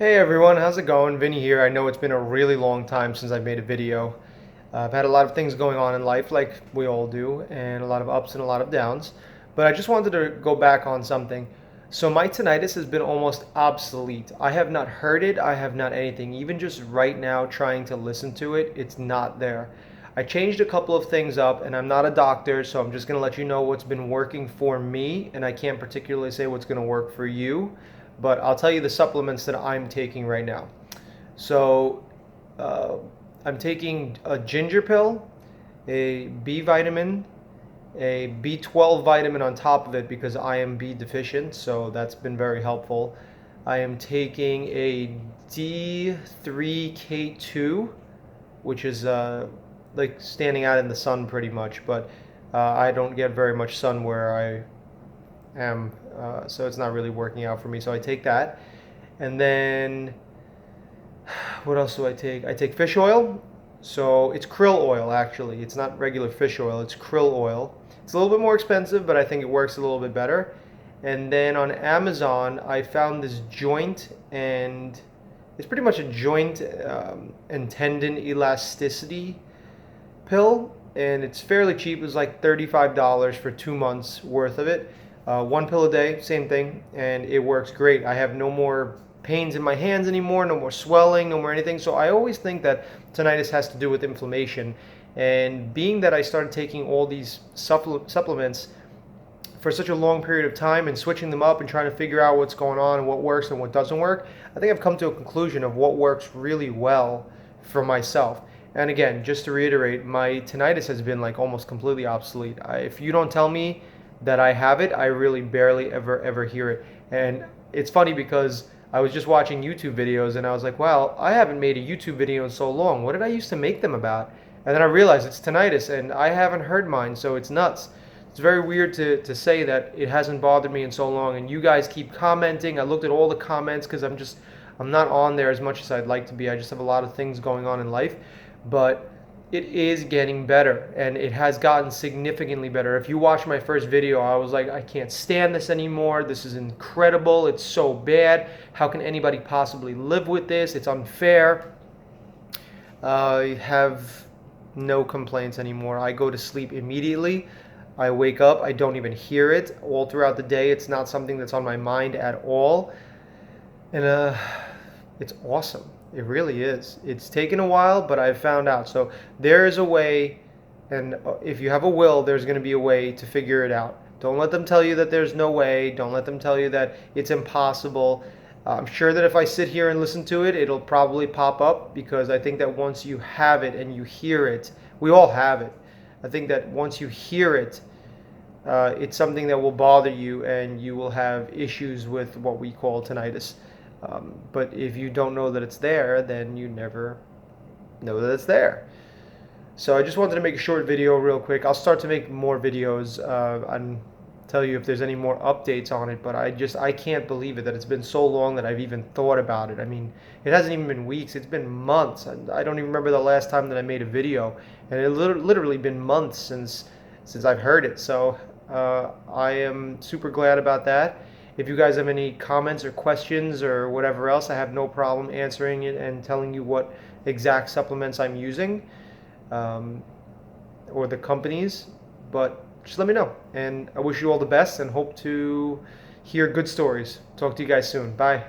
Hey everyone, how's it going? Vinny here. I know it's been a really long time since I've made a video. I've had a lot of things going on in life, like we all do, and a lot of ups and a lot of downs. But I just wanted to go back on something. So my tinnitus has been almost obsolete. I have not heard it, I have not anything. Even just right now trying to listen to it, it's not there. I changed a couple of things up, and I'm not a doctor, so I'm just going to let you know what's been working for me, and I can't particularly say what's going to work for you, but I'll tell you the supplements that I'm taking right now. So, uh, I'm taking a ginger pill, a B vitamin, a B12 vitamin on top of it because I am B deficient, so that's been very helpful. I am taking a D3K2, which is like standing out in the sun pretty much, but I don't get very much sun where I am, so it's not really working out for me. So I take that, and then what else do I take? I take fish oil. So it's krill oil actually. It's not regular fish oil. It's krill oil. It's a little bit more expensive, but I think it works a little bit better. And then on Amazon, I found this joint, and it's pretty much a joint and tendon elasticity pill, and it's fairly cheap. It's like $35 for 2 months worth of it. One pill a day, same thing, and it works great. I have no more pains in my hands anymore, no more swelling, no more anything. So I always think that tinnitus has to do with inflammation. And being that I started taking all these supplements for such a long period of time and switching them up and trying to figure out what's going on and what works and what doesn't work, I think I've come to a conclusion of what works really well for myself. And again, just to reiterate, my tinnitus has been like almost completely obsolete. If you don't tell me that I have it, I really barely ever hear it. And it's funny because I was just watching YouTube videos and I was like, wow, I haven't made a YouTube video in so long. What did I used to make them about? And then I realized it's tinnitus and I haven't heard mine, so it's nuts. It's very weird to say that it hasn't bothered me in so long, and you guys keep commenting. I looked at all the comments because I'm not on there as much as I'd like to be. I just have a lot of things going on in life, but it is getting better, and it has gotten significantly better. If you watch my first video, I was like, I can't stand this anymore. This is incredible. It's so bad. How can anybody possibly live with this? It's unfair. I have no complaints anymore. I go to sleep immediately. I wake up, I don't even hear it. All throughout the day, it's not something that's on my mind at all. And it's awesome. It really is. It's taken a while, but I've found out. So there is a way, and if you have a will, there's going to be a way to figure it out. Don't let them tell you that there's no way. Don't let them tell you that it's impossible. I'm sure that if I sit here and listen to it, it'll probably pop up, because I think that once you have it and you hear it, we all have it. I think that once you hear it, it's something that will bother you and you will have issues with what we call tinnitus. But if you don't know that it's there, then you never know that it's there. So I just wanted to make a short video real quick. I'll start to make more videos and tell you if there's any more updates on it, but I can't believe it that it's been so long that I've even thought about it. I mean, it hasn't even been weeks, it's been months, and I don't even remember the last time that I made a video, and it literally been months since I've heard it. So I am super glad about that. If you guys have any comments or questions or whatever else, I have no problem answering it and telling you what exact supplements I'm using, or the companies, but just let me know. And I wish you all the best and hope to hear good stories. Talk to you guys soon. Bye.